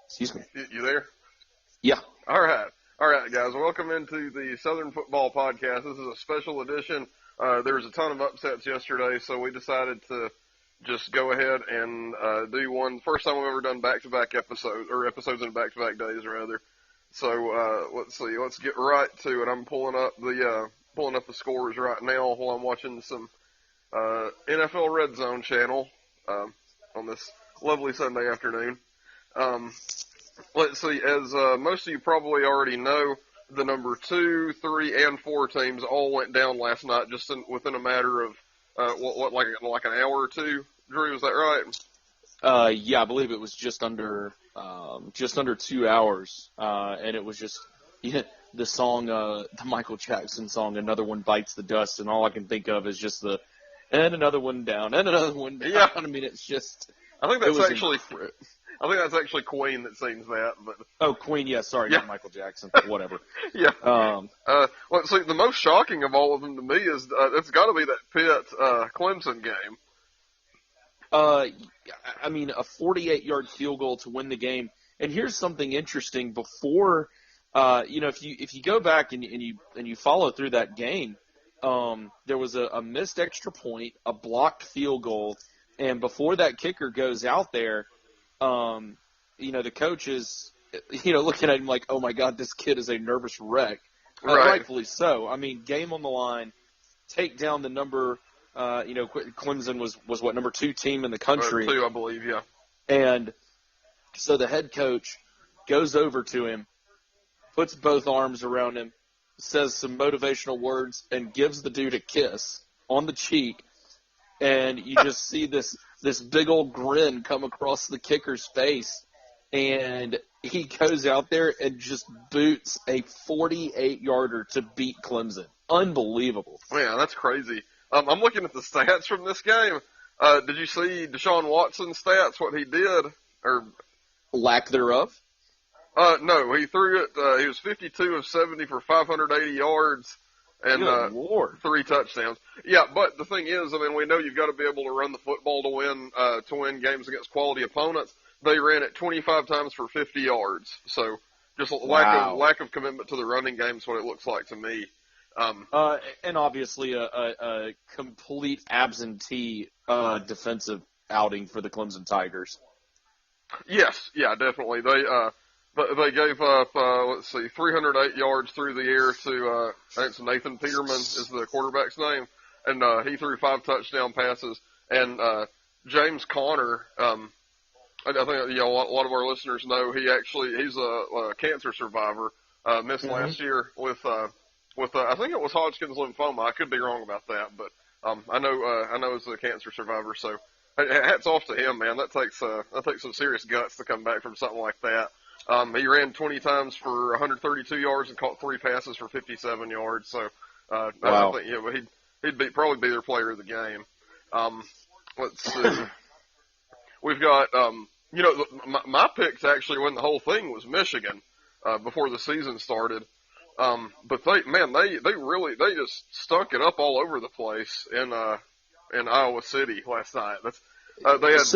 Excuse me. You there? Yeah. All right, guys. Welcome into the Southern Football Podcast. This is a special edition. There was a ton of upsets yesterday, so we decided to just go ahead and do one. First time we've ever done back-to-back episodes, or episodes in back-to-back days, rather. So let's see. Let's get right to it. I'm pulling up the scores right now while I'm watching some NFL Red Zone channel on this lovely Sunday afternoon. Let's see, as most of you probably already know, the number 2, 3, and 4 teams all went down last night just within a matter of, like an hour or two. Drew, is that right? Yeah, I believe it was just under 2 hours, and it was just the song, the Michael Jackson song, "Another One Bites the Dust," and all I can think of is just and another one down, and another one down. Yeah. I mean, it's just. I think that's actually Queen that sings that. But oh, Queen, yeah, sorry, yeah. Not Michael Jackson, whatever. Yeah. Let's see, the most shocking of all of them to me is it's got to be that Pitt Clemson game. I mean, a 48-yard field goal to win the game. And here's something interesting. Before, if you go back and you follow through that game, there was a missed extra point, a blocked field goal. And before that kicker goes out there, the coach is, looking at him like, oh, my God, this kid is a nervous wreck. Right. Rightfully so. I mean, game on the line, take down the number, Clemson was what, number 2 team in the country. 2, I believe, yeah. And so the head coach goes over to him, puts both arms around him, says some motivational words, and gives the dude a kiss on the cheek. And you just see this big old grin come across the kicker's face, and he goes out there and just boots a 48-yarder to beat Clemson. Unbelievable. Yeah, that's crazy. I'm looking at the stats from this game. Did you see Deshaun Watson's stats, what he did? Or lack thereof? No, he threw it. He was 52 of 70 for 580 yards. And Lord. 3 touchdowns. Yeah, but the thing is, I mean, we know you've got to be able to run the football to win games against quality opponents. They ran it 25 times for 50 yards. So just lack of commitment to the running game is what it looks like to me. And obviously a complete absentee defensive outing for the Clemson Tigers. Yes, yeah, definitely. They gave up, 308 yards through the air to, I think it's Nathan Peterman is the quarterback's name, and he threw 5 touchdown passes. And James Conner, I think a lot of our listeners know he's a cancer survivor. Missed last year with I think it was Hodgkin's lymphoma. I could be wrong about that, but I know he's a cancer survivor. So hats off to him, man. That takes some serious guts to come back from something like that. He ran 20 times for 132 yards and caught 3 passes for 57 yards. So, wow. I think, he'd probably be their player of the game. Let's see. We've got, my pick to actually win the whole thing was Michigan, before the season started. But they just stunk it up all over the place in Iowa City last night. They had.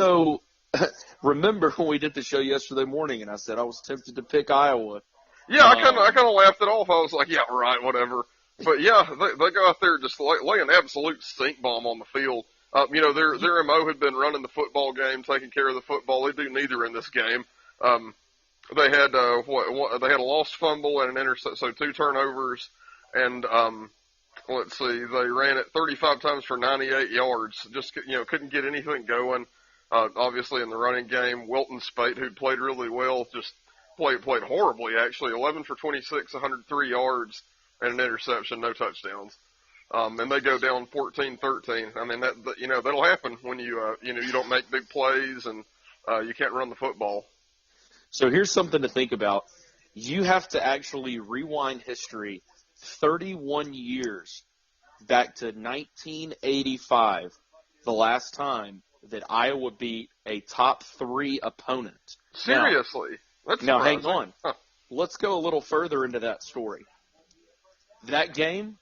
Remember when we did the show yesterday morning and I said I was tempted to pick Iowa? Yeah, I kind of laughed it off. I was like, yeah, right, whatever. But yeah, they go out there just lay an absolute stink bomb on the field. Their MO had been running the football game, taking care of the football. They do neither in this game. They had they had a lost fumble and an interception, so 2 turnovers, and let's see, they ran it 35 times for 98 yards. Just couldn't get anything going. Obviously in the running game, Wilton Spate, who'd played really well, just played horribly, actually. 11 for 26, 103 yards, and an interception, no touchdowns. And they go down 14-13. I mean, that'll happen when you don't make big plays and you can't run the football. So here's something to think about. You have to actually rewind history 31 years back to 1985, the last time that Iowa beat a top 3 opponent. Seriously? Now hang on. Huh. Let's go a little further into that story. That game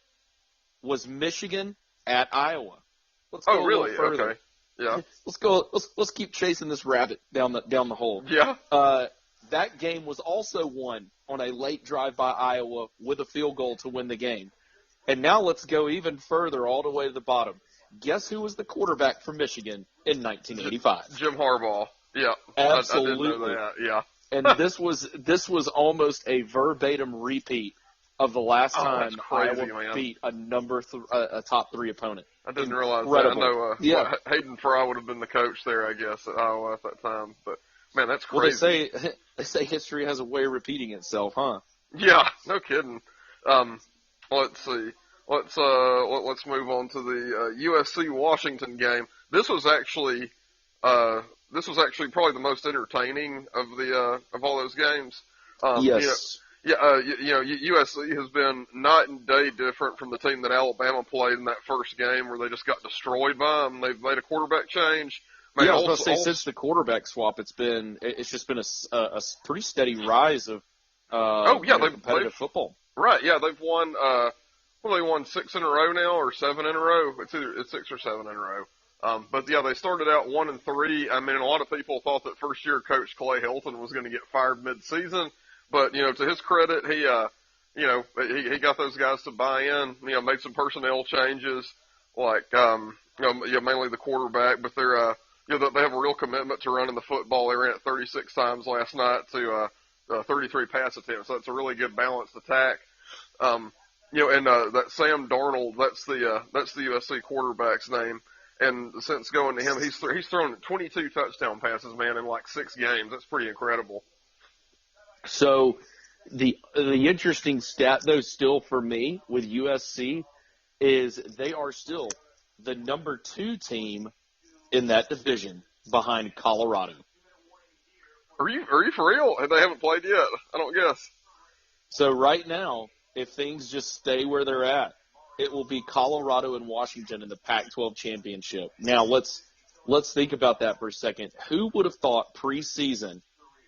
was Michigan at Iowa. Let's go really? A little further. Okay. Yeah. Let's go. Let's keep chasing this rabbit down the hole. Yeah. that game was also won on a late drive by Iowa with a field goal to win the game. And now let's go even further all the way to the bottom. Guess who was the quarterback for Michigan in 1985? Jim Harbaugh. Yeah, Absolutely. I did know that. Yeah. And this was almost a verbatim repeat of the last time crazy, Iowa man. beat a top 3 opponent. I didn't realize Incredible. that. I know Hayden Fry would have been the coach there, I guess, at Iowa at that time. But, man, that's crazy. Well, they say history has a way of repeating itself, huh? Yeah, no kidding. Let's see. Let's move on to the USC Washington game. This was actually probably the most entertaining of all those games. Yes. USC has been night and day different from the team that Alabama played in that first game where they just got destroyed by them. They've made a quarterback change. I was about to say, since the quarterback swap, it's just been a pretty steady rise of competitive football. Right, yeah, they've won. They won 6 in a row now, or 7 in a row. It's 6 or 7 in a row. But yeah, they started out 1-3. I mean, a lot of people thought that first year coach Clay Helton was going to get fired mid-season. But, to his credit, he got those guys to buy in, made some personnel changes, like, mainly the quarterback, but they have a real commitment to running the football. They ran it 36 times last night to, 33 pass attempts. So it's a really good balanced attack. That Sam Darnold, that's the USC quarterback's name. And since going to him, he's thrown 22 touchdown passes, man, in like 6 games. That's pretty incredible. So the interesting stat, though, still for me with USC is they are still the number 2 team in that division behind Colorado. Are you for real? They haven't played yet? I don't guess. So right now, if things just stay where they're at, it will be Colorado and Washington in the Pac-12 championship. Now let's think about that for a second. Who would have thought preseason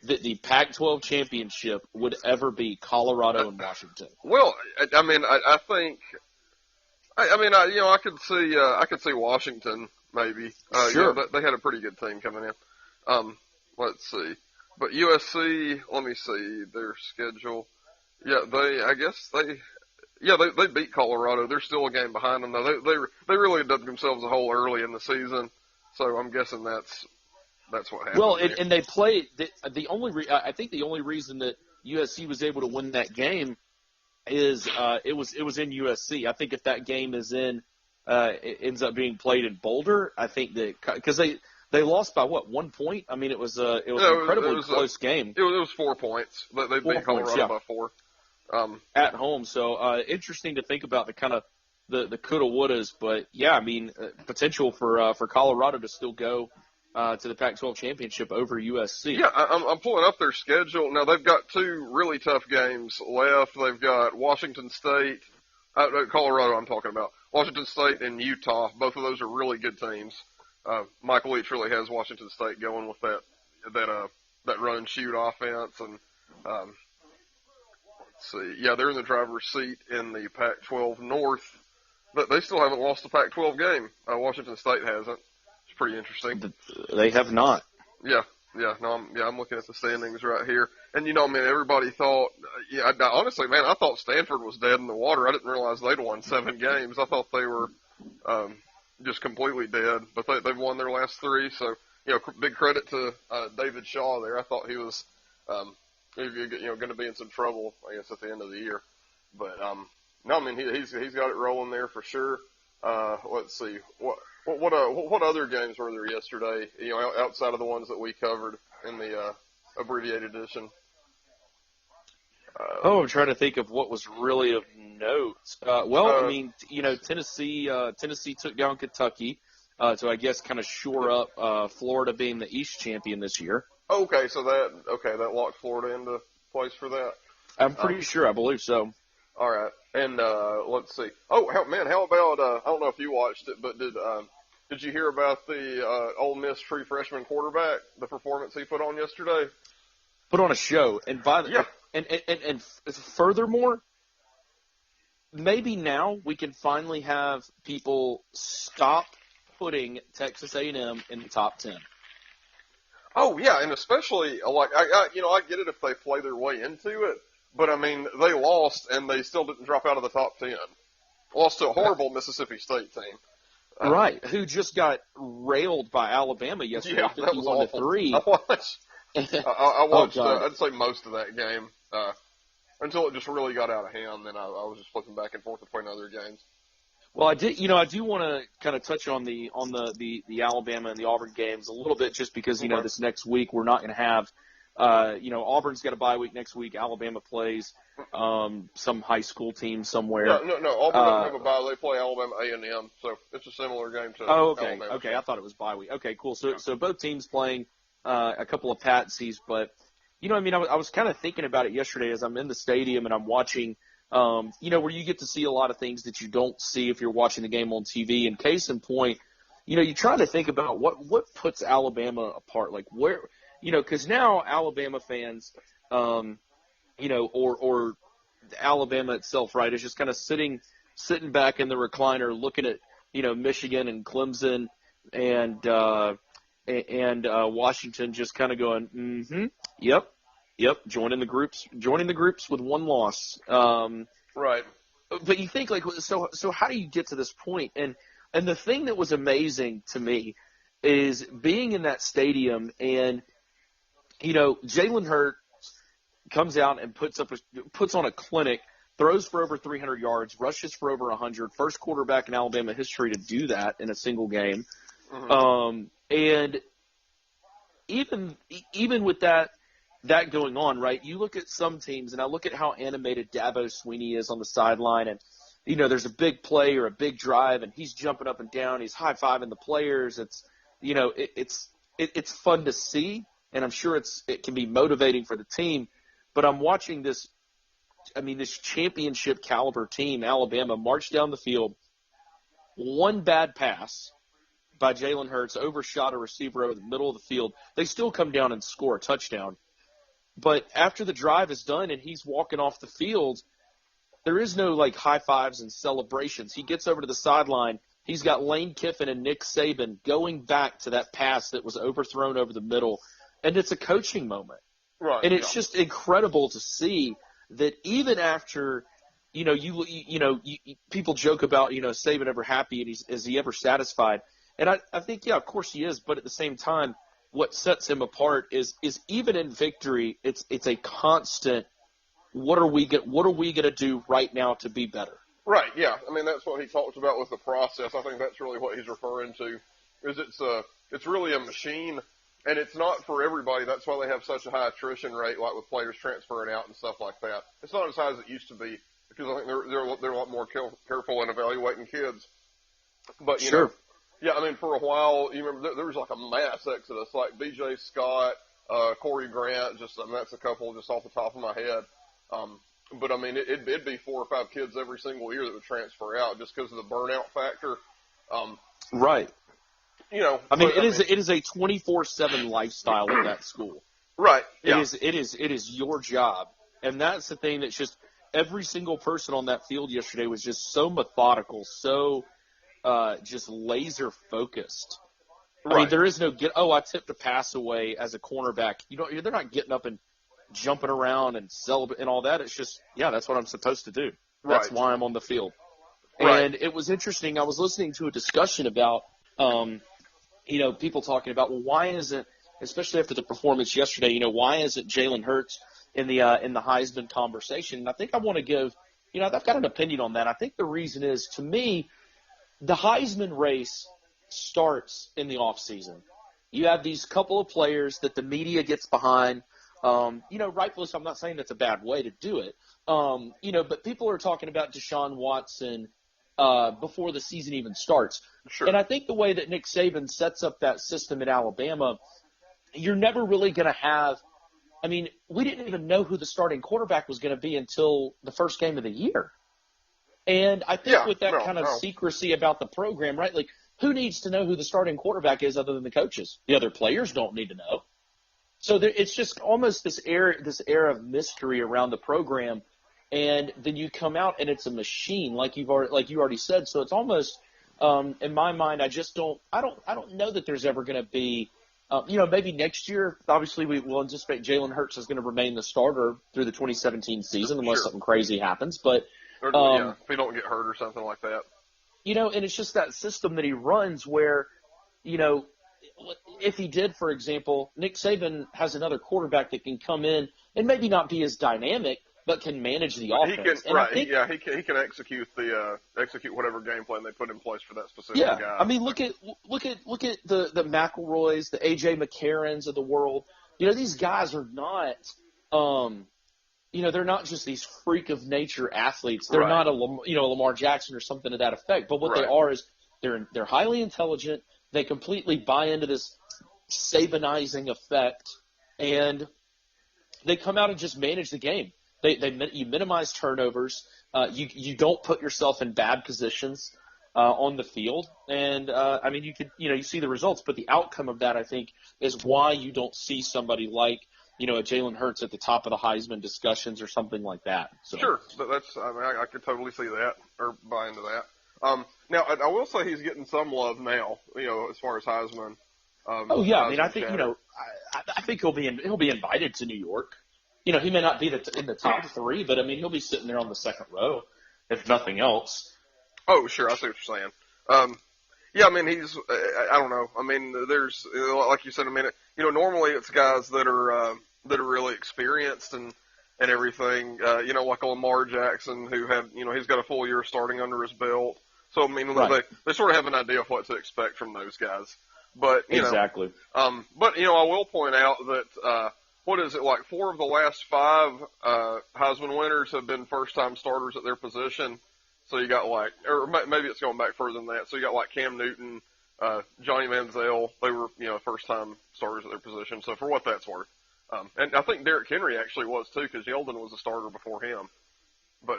that the Pac-12 championship would ever be Colorado and Washington? Well, I mean, I think, I could see Washington maybe. Sure. They had a pretty good team coming in. Let's see, but USC. Let me see their schedule. Yeah, they beat Colorado. They're still a game behind them though. They really dug themselves a hole early in the season, so I'm guessing that's what happened. Well, and they played I think the only reason that USC was able to win that game is it was in USC. I think if that game it ends up being played in Boulder, I think that because they lost by 1 point. I mean, it was an incredibly close game. It was 4 points. They beat Colorado by 4 at home. So interesting to think about the kind of the coulda wouldas, but yeah, I mean potential for Colorado to still go to the Pac-12 championship over USC. Yeah, I'm pulling up their schedule. Now, they've got 2 really tough games left. They've got Washington State, Colorado I'm talking about, Washington State and Utah. Both of those are really good teams. Michael Leach really has Washington State going with that run and shoot offense. And let's see. Yeah, they're in the driver's seat in the Pac-12 North. But they still haven't lost a Pac-12 game. Washington State hasn't. It's pretty interesting. They have not. Yeah. I'm looking at the standings right here, and everybody thought. Honestly, man, I thought Stanford was dead in the water. I didn't realize they'd won 7 games. I thought they were just completely dead, but they've won their last 3. So big credit to David Shaw there. I thought he was going to be in some trouble, I guess, at the end of the year, but no, I mean he's got it rolling there for sure. Let's see what other games were there yesterday? Outside of the ones that we covered in the abbreviated edition. I'm trying to think of what was really of note. I mean, Tennessee took down Kentucky, so I guess kind of shore up Florida being the East champion this year. Okay, so that locked Florida into place for that. I'm pretty sure. I believe so. All right, and let's see. Oh, how about I don't know if you watched it, but did you hear about the Ole Miss true freshman quarterback, the performance he put on yesterday? Put on a show, and and furthermore, maybe now we can finally have people stop putting Texas A&M in the top 10. Oh yeah, and especially like I get it if they play their way into it, but I mean they lost and they still didn't drop out of the top 10. Lost to a horrible Mississippi State team. Right, who just got railed by Alabama yesterday, Yeah, that was 51 to awful. 3. I watched. I Oh watched. God. I'd say most of that game until it just really got out of hand. Then I was just flipping back and forth between other games. Well, I do want to kind of touch on the Alabama and the Auburn games a little bit, just because Okay. this next week we're not going to have, Auburn's got a bye week next week. Alabama plays some high school team somewhere. Yeah, no. Auburn doesn't have a bye. They play Alabama A&M, so it's a similar game to Oh, okay, Alabama. okay. I thought it was bye week. Okay, cool. So Yeah. so both teams playing a couple of patsies, but I was kind of thinking about it yesterday as I'm in the stadium and I'm watching. Where you get to see a lot of things that you don't see if you're watching the game on TV. And case in point, you try to think about what puts Alabama apart. Like where, because now Alabama fans, or Alabama itself, right, is just kind of sitting back in the recliner looking at, Michigan and Clemson and Washington, just kind of going, yep, joining the groups with one loss. Right. But you think, like, so how do you get to this point? And the thing that was amazing to me is being in that stadium, and Jalen Hurts comes out and puts on a clinic, throws for over 300 yards, rushes for over 100, first quarterback in Alabama history to do that in a single game. Mm-hmm. And even with that going on, right, you look at some teams, and I look at how animated Dabo Swinney is on the sideline, and, there's a big play or a big drive, and he's jumping up and down, he's high-fiving the players. It's, it's fun to see, and I'm sure it can be motivating for the team, but I'm watching this championship caliber team, Alabama, march down the field, one bad pass by Jalen Hurts overshot a receiver over the middle of the field. They still come down and score a touchdown. But after the drive is done and he's walking off the field, there is no, like, high fives and celebrations. He gets over to the sideline. He's got Lane Kiffin and Nick Saban going back to that pass that was overthrown over the middle, and it's a coaching moment. Right. And it's just incredible to see that even after, people joke about, Saban ever happy and is he ever satisfied? And I think, yeah, of course he is, but at the same time, what sets him apart is even in victory, it's a constant. What are we going to do right now to be better? Right. Yeah. I mean, that's what he talks about with the process. I think that's really what he's referring to. Is it's really a machine, and it's not for everybody. That's why they have such a high attrition rate, like with players transferring out and stuff like that. It's not as high as it used to be because I think they're a lot more careful in evaluating kids. But Sure. Yeah, I mean, for a while, you remember there was like a mass exodus, like B.J. Scott, Corey Grant, that's a couple just off the top of my head. But I mean, it'd be 4 or 5 kids every single year that would transfer out just because of the burnout factor. Right. It is a 24/7 lifestyle at that school. Right. Yeah. It is your job, and that's the thing that's just every single person on that field yesterday was just so methodical, so just laser focused. Right. I mean, there is no I tipped a pass away as a cornerback. They're not getting up and jumping around and celebrating and all that. It's just, yeah, that's what I'm supposed to do. That's Right. why I'm on the field. Right. And it was interesting. I was listening to a discussion about, people talking about, well, why isn't, especially after the performance yesterday, why isn't Jalen Hurts in the Heisman conversation? And I think I want to give, I've got an opinion on that. I think the reason is, to me, the Heisman race starts in the offseason. You have these couple of players that the media gets behind. Rightfully so. I'm not saying that's a bad way to do it. But people are talking about Deshaun Watson before the season even starts. Sure. And I think the way that Nick Saban sets up that system in Alabama, you're never really going to have – we didn't even know who the starting quarterback was going to be until the first game of the year. And I think with that kind of secrecy about the program, right, like who needs to know who the starting quarterback is other than the coaches? The other players don't need to know. So it's just almost this air of mystery around the program, and then you come out and it's a machine, like you already said. So it's almost, in my mind, I don't know that there's ever going to be Maybe next year, obviously we will anticipate Jalen Hurts is going to remain the starter through the 2017 season unless something crazy happens. But if he don't get hurt or something like that. And it's just that system that he runs where, if he did, for example, Nick Saban has another quarterback that can come in and maybe not be as dynamic, but can manage the offense. He can execute whatever game plan they put in place for that specific guy. I mean, look at the McElroys, the AJ McCarrons of the world. These guys are not, they're not just these freak of nature athletes. They're not a Lamar Jackson or something to that effect. But what they are is they're highly intelligent. They completely buy into this Sabanizing effect, and they come out and just manage the game. You minimize turnovers. You don't put yourself in bad positions on the field, and you see the results, but the outcome of that, I think, is why you don't see somebody like a Jalen Hurts at the top of the Heisman discussions or something like that. So. Sure, I could totally see that or buy into that. Now I will say he's getting some love now, as far as Heisman. I think I think he'll be invited to New York. He may not be in the top three, but he'll be sitting there on the second row, if nothing else. Oh, sure, I see what you're saying. He's, I don't know. There's, like you said a minute, normally it's guys that are really experienced and everything, like a Lamar Jackson who had, he's got a full year starting under his belt. So, they sort of have an idea of what to expect from those guys. But, exactly. I will point out that, what is it, like 4 of the last 5 Heisman winners have been first-time starters at their position. So you got or maybe it's going back further than that. So you got Cam Newton, Johnny Manziel. They were, first-time starters at their position. So for what that's worth. And I think Derrick Henry actually was too, because Yeldon was a starter before him. But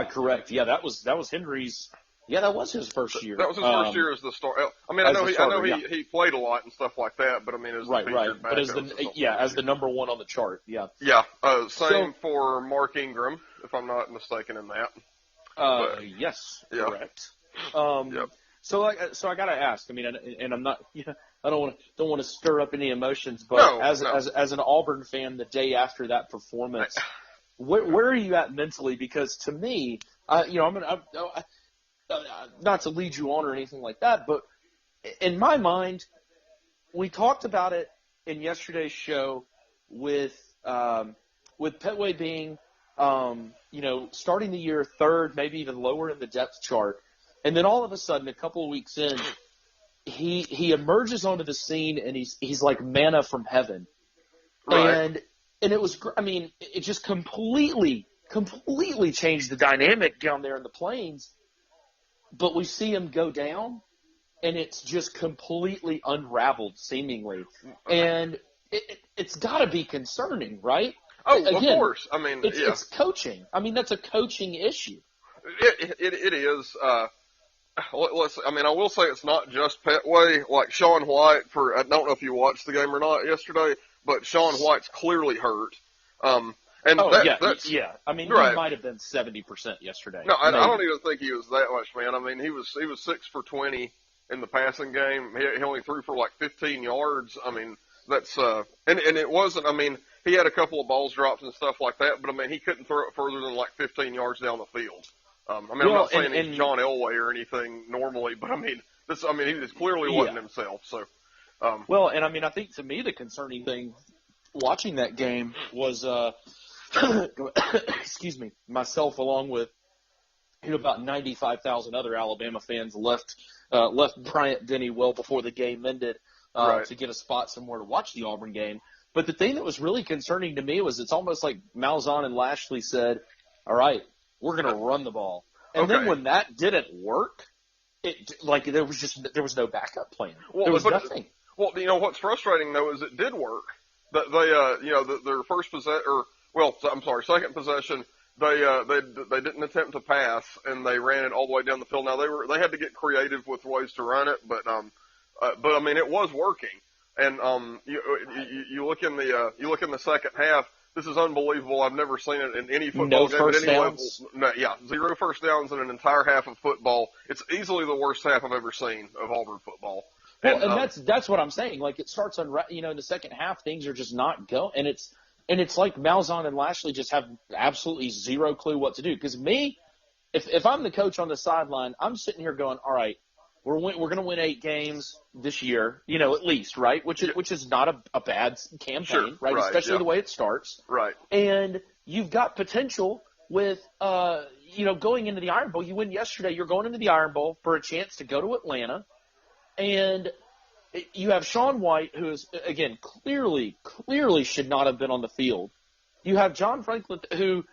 correct. Yeah, that was Henry's. Yeah, that was his first year. That was his first year as the starter. I know he played a lot and stuff like that, but as right. But as the number one on the chart. Yeah. Yeah. Same for Mark Ingram, if I'm not mistaken in that. Yes. Yeah. Correct. Yep. So I gotta ask. And I'm not. I don't want to stir up any emotions, but as an Auburn fan, the day after that performance, where are you at mentally? Because to me, I'm not to lead you on or anything like that, but in my mind, we talked about it in yesterday's show with Petway being, starting the year third, maybe even lower in the depth chart, and then all of a sudden, a couple of weeks in, he emerges onto the scene and he's like manna from heaven, and it was, it just completely changed the dynamic down there in the Plains. But we see him go down, and it's just completely unraveled, seemingly. And it's got to be concerning, right? Oh, again, of course. It's coaching. That's a coaching issue. It is. I will say it's not just Petway. Like Sean White, I don't know if you watched the game or not yesterday, but Sean White's clearly hurt. He might have been 70% yesterday. No, I don't even think he was that much, man. He was 6 for 20 in the passing game. He only threw for 15 yards. That's and it wasn't. He had a couple of balls dropped and stuff like that, but he couldn't throw it further than 15 yards down the field. I'm not saying he's John Elway or anything normally, but he just clearly wasn't himself. So, I think to me the concerning thing watching that game was. Excuse me, myself along with about 95,000 other Alabama fans left Bryant Denny well before the game ended to get a spot somewhere to watch the Auburn game. But the thing that was really concerning to me was it's almost like Malzahn and Lashley said, all right, we're going to run the ball. And then when that didn't work, there was no backup plan. There was nothing. Well, what's frustrating though is it did work. That their first second possession, they didn't attempt to pass and they ran it all the way down the field. Now they had to get creative with ways to run it, but it was working. And you look in the second half. This is unbelievable. I've never seen it in any football game at any level. No, 0 first downs in an entire half of football. It's easily the worst half I've ever seen of Auburn football. Well, and that's what I'm saying. Like, it starts on, in the second half, things are just not going, and it's like Malzahn and Lashley just have absolutely zero clue what to do. Because if I'm the coach on the sideline, I'm sitting here going, all right, we're going to win 8 games this year, at least, right? Which is not a bad campaign, Sure, right? Especially the way it starts, right? And you've got potential with, going into the Iron Bowl. You win yesterday. You're going into the Iron Bowl for a chance to go to Atlanta, and you have Shaun White, who is, again, clearly should not have been on the field. You have John Franklin, who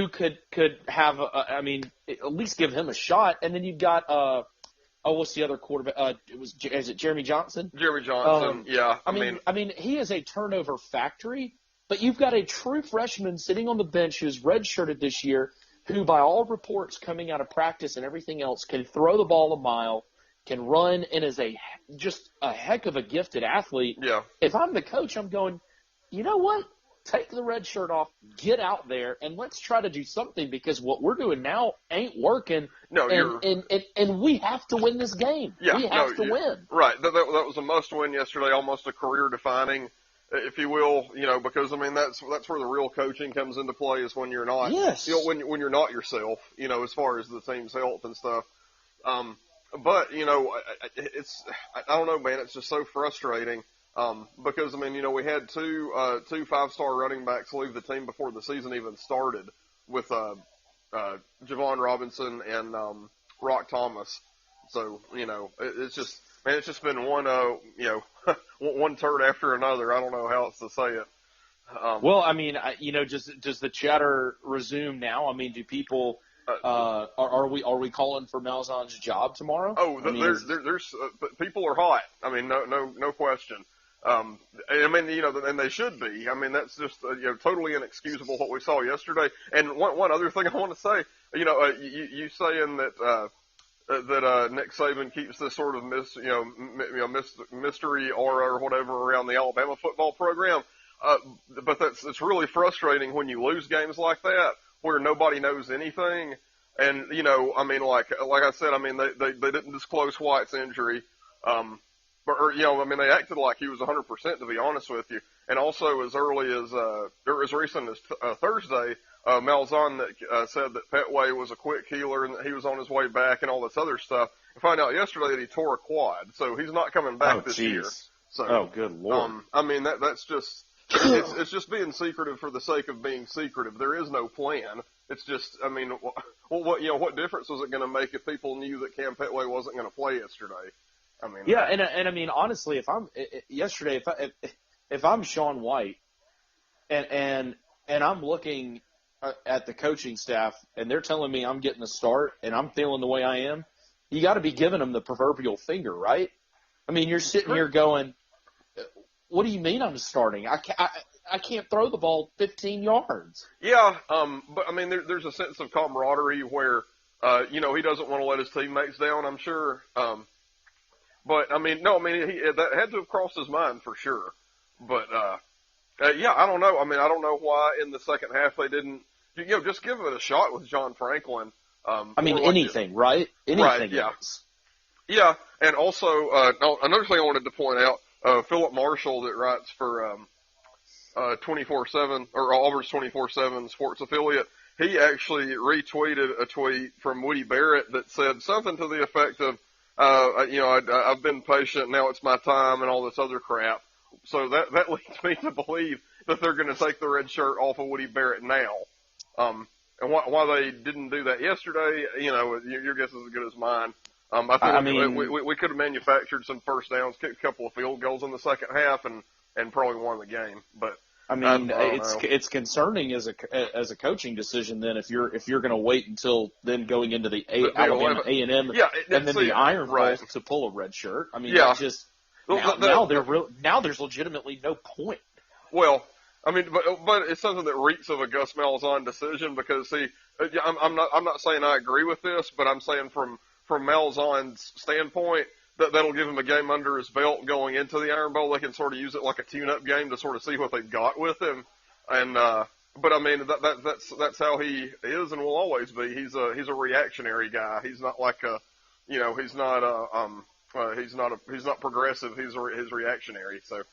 could have, at least give him a shot. And then you've got, what's the other quarterback? Is it Jeremy Johnson? Jeremy Johnson, yeah. I mean, he is a turnover factory, but you've got a true freshman sitting on the bench who's redshirted this year, who, by all reports coming out of practice and everything else, can throw the ball a mile, can run, and is just a heck of a gifted athlete. Yeah. If I'm the coach, I'm going, you know what? Take the red shirt off, get out there, and let's try to do something, because what we're doing now ain't working. No, and we have to win this game. Yeah, we have to win. Right. That was a must-win yesterday, almost a career-defining, if you will. Because that's where the real coaching comes into play, is when you're not. Yes. When you're not yourself. As far as the team's health and stuff. But it's I don't know, man. It's just so frustrating. Because we had two 5-star running backs leave the team before the season even started, with Javon Robinson and Rock Thomas. So it's just been one one turd after another. I don't know how else to say it. Does the chatter resume now? I mean, do people? Are we calling for Malzahn's job tomorrow? Oh, there's people are hot. I mean, no question. And they should be. I mean, that's just totally inexcusable what we saw yesterday. And one other thing I want to say, you saying that Nick Saban keeps this sort of mystery aura or whatever around the Alabama football program, but it's really frustrating when you lose games like that, where nobody knows anything. And, like I said, they didn't disclose White's injury. They acted like he was 100%, to be honest with you. And also, as early as, or as recent as Thursday, Malzahn said that Petway was a quick healer and that he was on his way back and all this other stuff. I found out yesterday that he tore a quad, so he's not coming back this year. So, good Lord. That's just, it's just being secretive for the sake of being secretive. There is no plan. It's just, what difference was it going to make if people knew that Cam Petway wasn't going to play yesterday? Honestly, if I'm Shaun White and I'm looking at the coaching staff and they're telling me I'm getting a start and I'm feeling the way I am, you got to be giving them the proverbial finger, right? I mean, you're sitting here going, what do you mean I'm starting? I can't throw the ball 15 yards. Yeah, but there's a sense of camaraderie where, he doesn't want to let his teammates down, I'm sure. But that had to have crossed his mind for sure. But, I don't know. I don't know why in the second half they didn't, just give it a shot with John Franklin. Anything, right? Anything. Right, yeah. Else. Yeah, and also, another thing I wanted to point out, Philip Marshall that writes for, 24/7 or Auburn's 24/7 sports affiliate, he actually retweeted a tweet from Woody Barrett that said something to the effect of, I've been patient, now it's my time, and all this other crap. So that leads me to believe that they're going to take the red shirt off of Woody Barrett now. And why they didn't do that yesterday, your guess is as good as mine. We could have manufactured some first downs, kicked a couple of field goals in the second half, and probably won the game. But it's concerning as a coaching decision. Then if you're going to wait until then going into the Alabama A&M and then the Iron Bowl to pull a red shirt. Now there's legitimately no point. Well, but it's something that reeks of a Gus Malzahn decision, because I'm not saying I agree with this, but I'm saying from Malzahn's standpoint, that'll give him a game under his belt going into the Iron Bowl. They can sort of use it like a tune-up game to sort of see what they've got with him. And that's how he is and will always be. He's a reactionary guy. He's not like he's not He's not progressive. He's reactionary. So,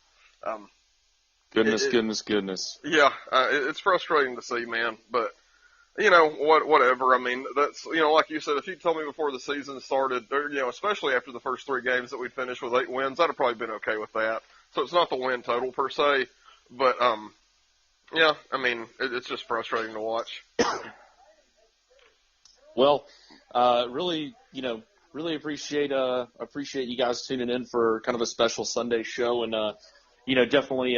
Goodness. Yeah, it's frustrating to see, man. But whatever. I mean, that's like you said, if you told me before the season started, or, especially after the first 3 games that we finished with 8 wins, I'd have probably been okay with that. So it's not the win total per se, but yeah, I mean, it's just frustrating to watch. Well, really appreciate you guys tuning in for kind of a special Sunday show, and definitely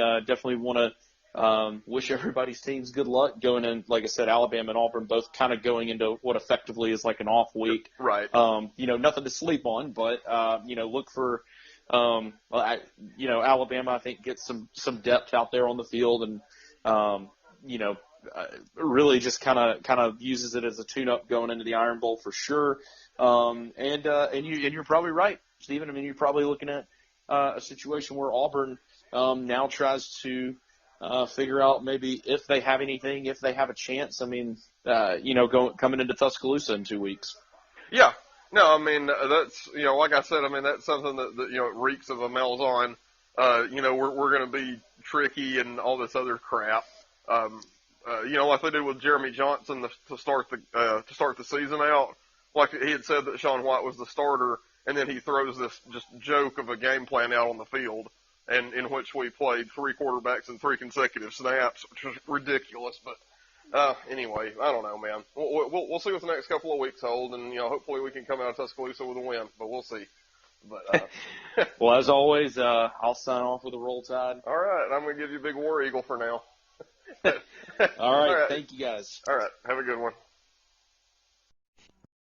want to wish everybody's teams good luck going in. Like I said, Alabama and Auburn both kind of going into what effectively is like an off week. Right. Nothing to sleep on, but look for Alabama. I think gets some depth out there on the field, and really just kind of uses it as a tune-up going into the Iron Bowl for sure. And you're probably right, Stephen. I mean, you're probably looking at a situation where Auburn now tries to figure out maybe if they have anything, if they have a chance. I mean, coming into Tuscaloosa in 2 weeks. Yeah. No, I mean, that's, like I said, I mean, that's something that reeks of a Malzahn. We're going to be tricky and all this other crap. Like they did with Jeremy Johnson to start the season out. Like he had said that Sean White was the starter, and then he throws this just joke of a game plan out on the field, and in which we played 3 quarterbacks in 3 consecutive snaps, which was ridiculous. But anyway, I don't know, man. We'll see what the next couple of weeks hold, and hopefully we can come out of Tuscaloosa with a win. But we'll see. But well, as always, I'll sign off with a Roll Tide. All right, I'm going to give you a big War Eagle for now. All right. Thank you, guys. All right. Have a good one.